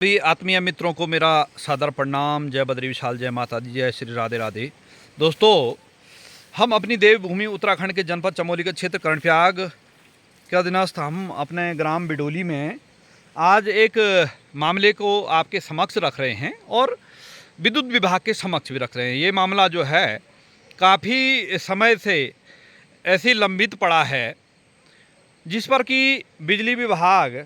सभी आत्मीय मित्रों को मेरा सादर प्रणाम। जय बद्री विशाल, जय माता दी, जय श्री राधे राधे। दोस्तों, हम अपनी देवभूमि उत्तराखंड के जनपद चमोली के क्षेत्र कर्णप्रयाग के अधीनस्थ हम अपने ग्राम बिडोली में आज एक मामले को आपके समक्ष रख रहे हैं और विद्युत विभाग के समक्ष भी रख रहे हैं। ये मामला जो है काफ़ी समय से ऐसे लंबित पड़ा है, जिस पर कि बिजली विभाग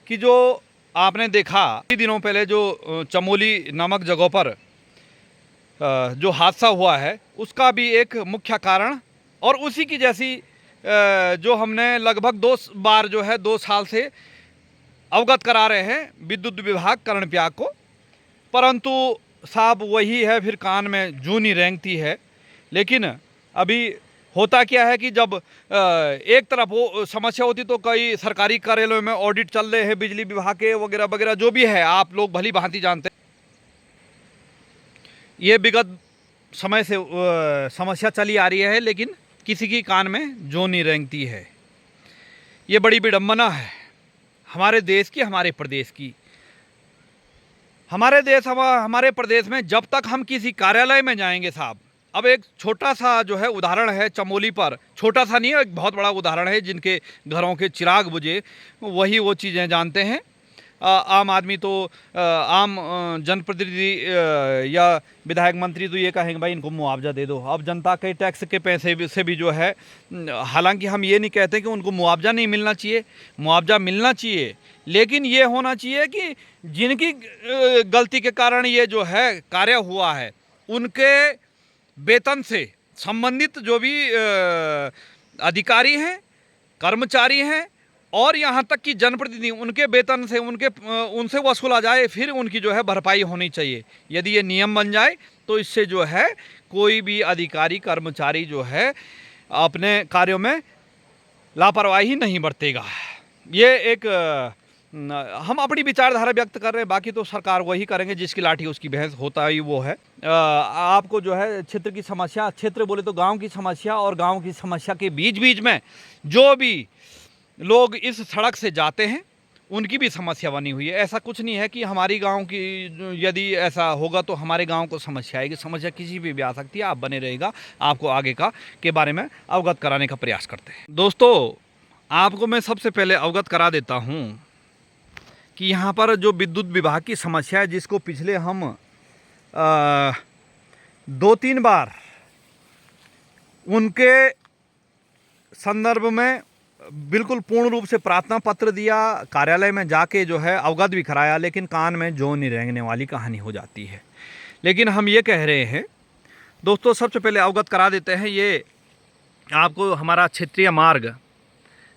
की जो आपने देखा कई दिनों पहले जो चमोली नामक जगहों पर जो हादसा हुआ है, उसका भी एक मुख्य कारण और उसी की जैसी जो हमने लगभग 2 बार जो है 2 साल से अवगत करा रहे हैं विद्युत विभाग कर्णप्रयाग को, परंतु साहब वही है, फिर कान में जूं नहीं रेंगती है। लेकिन अभी होता क्या है कि जब एक तरफ वो समस्या होती तो कई सरकारी कार्यालयों में ऑडिट चल रहे हैं बिजली विभाग के वगैरह वगैरह, जो भी है आप लोग भली भांति जानते हैं। ये विगत समय से समस्या चली आ रही है, लेकिन किसी की कान में जो नहीं रेंगती है। ये बड़ी विडंबना है हमारे देश की, हमारे प्रदेश की। हमारे प्रदेश में जब तक हम किसी कार्यालय में जाएंगे साहब, अब एक छोटा सा जो है उदाहरण है चमोली पर, छोटा सा नहीं है, एक बहुत बड़ा उदाहरण है। जिनके घरों के चिराग बुझे वही वो चीज़ें जानते हैं। आम आदमी तो आम जनप्रतिनिधि या विधायक मंत्री तो ये कहेंगे भाई इनको मुआवजा दे दो। अब जनता के टैक्स के पैसे से भी जो है, हालांकि हम ये नहीं कहते कि उनको मुआवजा नहीं मिलना चाहिए, मुआवजा मिलना चाहिए, लेकिन ये होना चाहिए कि जिनकी गलती के कारण ये जो है कार्य हुआ है, उनके वेतन से संबंधित जो भी अधिकारी हैं, कर्मचारी हैं और यहाँ तक कि जनप्रतिनिधि, उनके वेतन से उनसे वसूला जाए, फिर उनकी जो है भरपाई होनी चाहिए। यदि ये नियम बन जाए तो इससे जो है कोई भी अधिकारी कर्मचारी जो है अपने कार्यों में लापरवाही नहीं बरतेगा। ये एक हम अपनी विचारधारा व्यक्त कर रहे हैं, बाकी तो सरकार वही करेंगे जिसकी लाठी उसकी भैंस, होता ही वो है। आपको जो है क्षेत्र की समस्या, क्षेत्र बोले तो गांव की समस्या, और गांव की समस्या के बीच बीच में जो भी लोग इस सड़क से जाते हैं उनकी भी समस्या बनी हुई है। ऐसा कुछ नहीं है कि हमारी गांव की, यदि ऐसा होगा तो हमारे गांव को समस्या आएगी। समस्या किसी भी आ सकती है। आप बने रहेगा, आपको आगे का के बारे में अवगत कराने का प्रयास करते हैं। दोस्तों, आपको मैं सबसे पहले अवगत करा देता हूँ कि यहाँ पर जो विद्युत विभाग की समस्या है, जिसको पिछले हम 2-3 बार उनके संदर्भ में बिल्कुल पूर्ण रूप से प्रार्थना पत्र दिया, कार्यालय में जाके जो है अवगत भी कराया, लेकिन कान में जौ नहीं रेंगने वाली कहानी हो जाती है। लेकिन हम ये कह रहे हैं दोस्तों, सबसे पहले अवगत करा देते हैं। ये आपको हमारा क्षेत्रीय मार्ग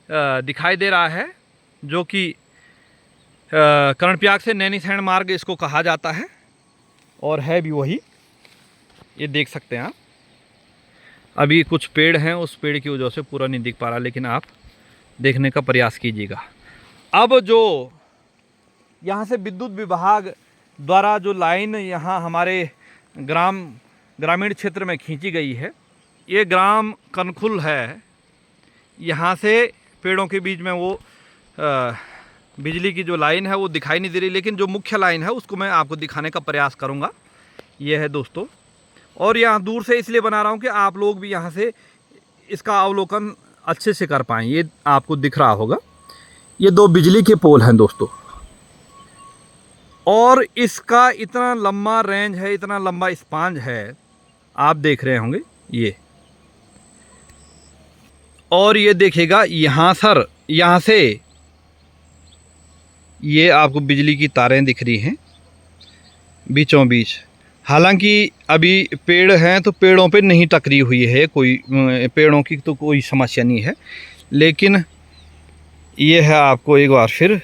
दिखाई दे रहा है, जो कि कर्णप्रयाग से नैनीसैण मार्ग इसको कहा जाता है, और है भी वही। ये देख सकते हैं आप। अभी कुछ पेड़ हैं, उस पेड़ की वजह से पूरा नहीं दिख पा रहा, लेकिन आप देखने का प्रयास कीजिएगा। अब जो यहाँ से विद्युत विभाग द्वारा जो लाइन यहाँ हमारे ग्रामीण क्षेत्र में खींची गई है, ये ग्राम कनखुल है। यहाँ से पेड़ों के बीच में वो बिजली की जो लाइन है वो दिखाई नहीं दे रही, लेकिन जो मुख्य लाइन है उसको मैं आपको दिखाने का प्रयास करूँगा। ये है दोस्तों, और यहाँ दूर से इसलिए बना रहा हूँ कि आप लोग भी यहाँ से इसका अवलोकन अच्छे से कर पाएँ। ये आपको दिख रहा होगा, ये 2 बिजली के पोल हैं दोस्तों, और इसका इतना लंबा रेंज है, इतना लंबा स्पान है, आप देख रहे होंगे ये। और ये देखिएगा यहाँ से ये आपको बिजली की तारें दिख रही हैं बीचों बीच। हालांकि अभी पेड़ हैं तो पेड़ों पे नहीं टकरी हुई है, कोई पेड़ों की तो कोई समस्या नहीं है, लेकिन ये है आपको एक बार फिर,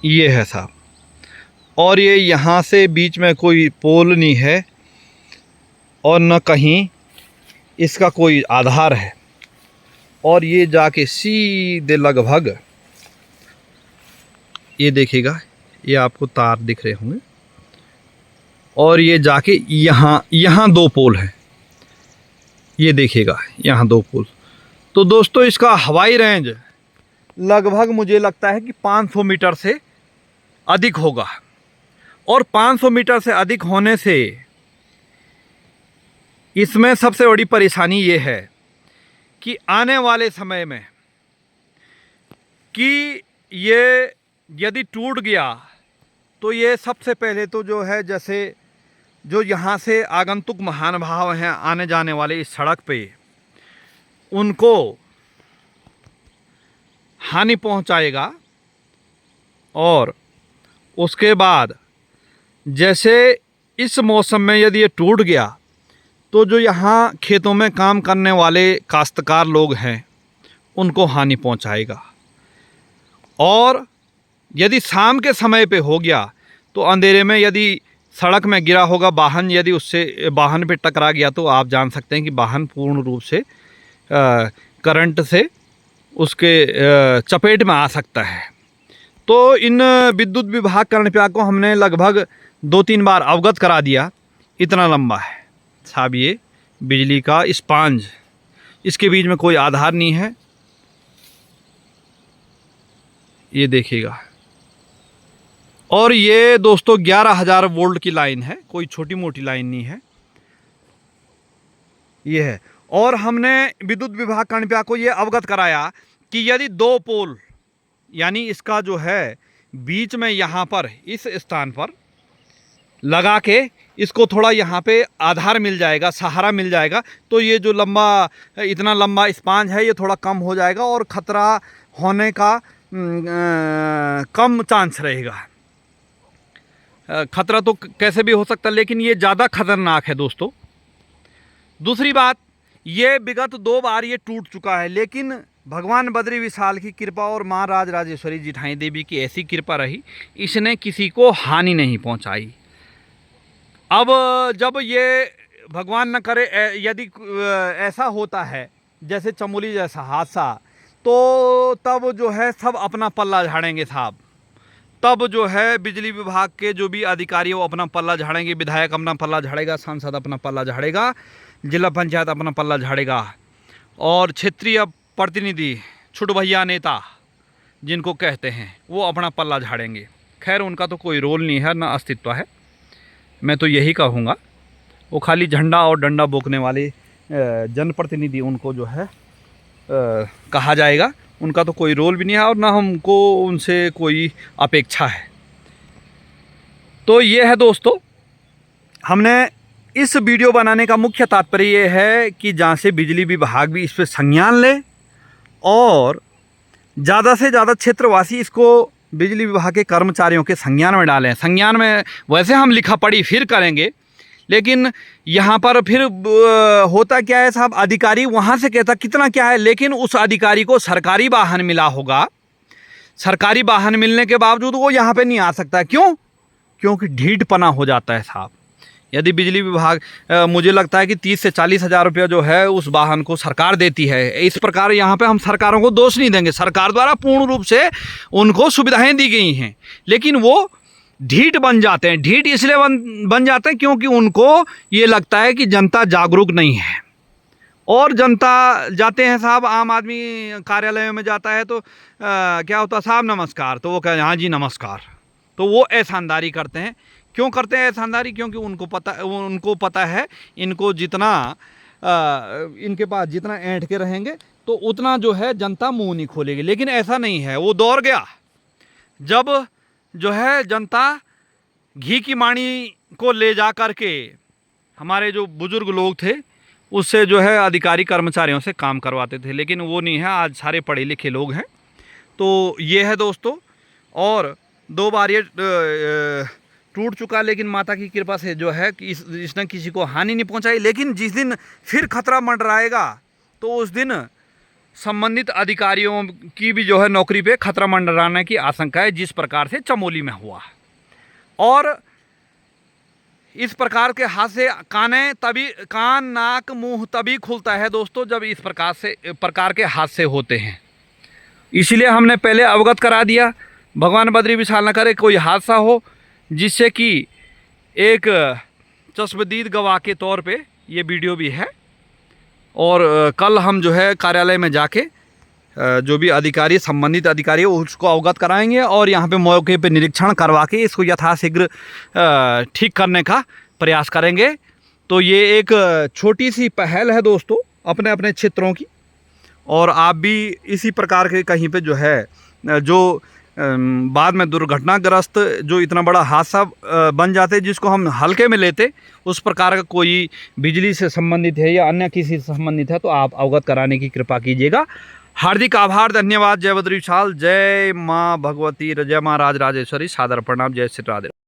ये है साहब। और ये यहाँ से बीच में कोई पोल नहीं है और न कहीं इसका कोई आधार है, और ये जाके सीधे लगभग, ये देखिएगा, ये आपको तार दिख रहे होंगे, और ये जाके यहाँ 2 पोल हैं, ये देखिएगा यहाँ 2 पोल। तो दोस्तों, इसका हवाई रेंज लगभग मुझे लगता है कि 500 मीटर से अधिक होगा। और 500 मीटर से अधिक होने से इसमें सबसे बड़ी परेशानी ये है कि आने वाले समय में कि ये यदि टूट गया तो ये सबसे पहले तो जो है, जैसे जो यहाँ से आगंतुक महानुभाव हैं आने जाने वाले इस सड़क पे, उनको हानि पहुँचाएगा। और उसके बाद जैसे इस मौसम में यदि ये टूट गया तो जो यहाँ खेतों में काम करने वाले काश्तकार लोग हैं उनको हानि पहुँचाएगा। और यदि शाम के समय पे हो गया तो अंधेरे में यदि सड़क में गिरा होगा वाहन, यदि उससे वाहन पे टकरा गया तो आप जान सकते हैं कि वाहन पूर्ण रूप से करंट से उसके चपेट में आ सकता है। तो इन विद्युत विभाग कर्मचारियों को हमने लगभग 2-3 बार अवगत करा दिया। इतना लंबा है साहब ये बिजली का स्पांज, इसके बीच में कोई आधार नहीं है। ये देखिएगा। और ये दोस्तों 11,000 वोल्ट की लाइन है, कोई छोटी मोटी लाइन नहीं है ये है। और हमने विद्युत विभाग कर्मचारियों को ये अवगत कराया कि यदि 2 पोल यानी इसका जो है बीच में यहाँ पर इस स्थान पर लगा के इसको थोड़ा यहाँ पे आधार मिल जाएगा, सहारा मिल जाएगा, तो ये जो इतना लंबा स्पांज है ये थोड़ा कम हो जाएगा और ख़तरा होने का कम चांस रहेगा। खतरा तो कैसे भी हो सकता है, लेकिन ये ज़्यादा खतरनाक है दोस्तों। दूसरी बात, ये विगत 2 बार ये टूट चुका है, लेकिन भगवान बद्री विशाल की कृपा और माँ राज राजेश्वरी जिठाई देवी की ऐसी कृपा रही, इसने किसी को हानि नहीं पहुंचाई। अब जब ये भगवान न करे यदि ऐसा होता है जैसे चमोली जैसा हादसा, तो तब जो है सब अपना पल्ला झाड़ेंगे साहब। तब जो है बिजली विभाग के जो भी अधिकारी वो अपना पल्ला झाड़ेंगे, विधायक अपना पल्ला झाड़ेगा, सांसद अपना पल्ला झाड़ेगा, जिला पंचायत अपना पल्ला झाड़ेगा, और क्षेत्रीय प्रतिनिधि छुट भैया नेता जिनको कहते हैं वो अपना पल्ला झाड़ेंगे। खैर उनका तो कोई रोल नहीं है, ना अस्तित्व है। मैं तो यही कहूँगा, वो खाली झंडा और डंडा बोकने वाले जनप्रतिनिधि उनको जो है कहा जाएगा। उनका तो कोई रोल भी नहीं है और ना हमको उनसे कोई अपेक्षा है। तो ये है दोस्तों, हमने इस वीडियो बनाने का मुख्य तात्पर्य ये है कि जहाँ से बिजली विभाग भी इस पर संज्ञान ले और ज़्यादा से ज़्यादा क्षेत्रवासी इसको बिजली विभाग के कर्मचारियों के संज्ञान में डालें। संज्ञान में वैसे हम लिखा पढ़ी फिर करेंगे, लेकिन यहाँ पर फिर होता क्या है साहब, अधिकारी वहाँ से कहता कितना क्या है, लेकिन उस अधिकारी को सरकारी वाहन मिला होगा। सरकारी वाहन मिलने के बावजूद वो यहाँ पे नहीं आ सकता। क्यों? क्योंकि ढीठपना हो जाता है साहब। यदि बिजली विभाग मुझे लगता है कि 30 से 40 हज़ार रुपया जो है उस वाहन को सरकार देती है। इस प्रकार यहाँ पे हम सरकारों को दोष नहीं देंगे, सरकार द्वारा पूर्ण रूप से उनको सुविधाएं दी गई हैं, लेकिन वो ढीठ बन जाते हैं। ढीठ इसलिए बन जाते हैं क्योंकि उनको ये लगता है कि जनता जागरूक नहीं है। और जनता जाते हैं साहब, आम आदमी कार्यालय में जाता है तो क्या होता है साहब नमस्कार, तो वो कहते हैं हाँ जी नमस्कार, तो वो एहसानदारी करते हैं। क्यों करते हैं एहसानदारी? क्योंकि उनको पता है इनको जितना इनके पास जितना ऐंठ के रहेंगे तो उतना जो है जनता मुंह नहीं खोलेगी। लेकिन ऐसा नहीं है, वो दौड़ गया जब जो है जनता घी की माणी को ले जा कर के हमारे जो बुजुर्ग लोग थे उससे जो है अधिकारी कर्मचारियों से काम करवाते थे, लेकिन वो नहीं है। आज सारे पढ़े लिखे लोग हैं। तो ये है दोस्तों, और 2 बार ये टूट चुका, लेकिन माता की कृपा से जो है कि इसने किसी को हानि नहीं पहुंचाई। लेकिन जिस दिन फिर खतरा मंडराएगा तो उस दिन संबंधित अधिकारियों की भी जो है नौकरी पे खतरा मंडराने की आशंका है, जिस प्रकार से चमोली में हुआ। और इस प्रकार के हादसे कान नाक मुंह तभी खुलता है दोस्तों जब इस प्रकार के हादसे होते हैं। इसीलिए हमने पहले अवगत करा दिया, भगवान बद्री विशाल न करे कोई हादसा हो जिससे कि एक चश्मदीद गवाह के तौर पे ये वीडियो भी है। और कल हम जो है कार्यालय में जाके जो भी अधिकारी, संबंधित अधिकारी है उसको अवगत कराएंगे और यहाँ पे मौके पे निरीक्षण करवा के इसको यथाशीघ्र ठीक करने का प्रयास करेंगे। तो ये एक छोटी सी पहल है दोस्तों अपने अपने क्षेत्रों की, और आप भी इसी प्रकार के कहीं पे जो है जो बाद में दुर्घटनाग्रस्त जो इतना बड़ा हादसा बन जाते जिसको हम हल्के में लेते, उस प्रकार का कोई बिजली से संबंधित है या अन्य किसी से संबंधित है तो आप अवगत कराने की कृपा कीजिएगा। हार्दिक आभार, धन्यवाद। जय बद्री विशाल, जय माँ भगवती, जय माँ राज राजेश्वरी, सादर प्रणाम, जय श्री राधे।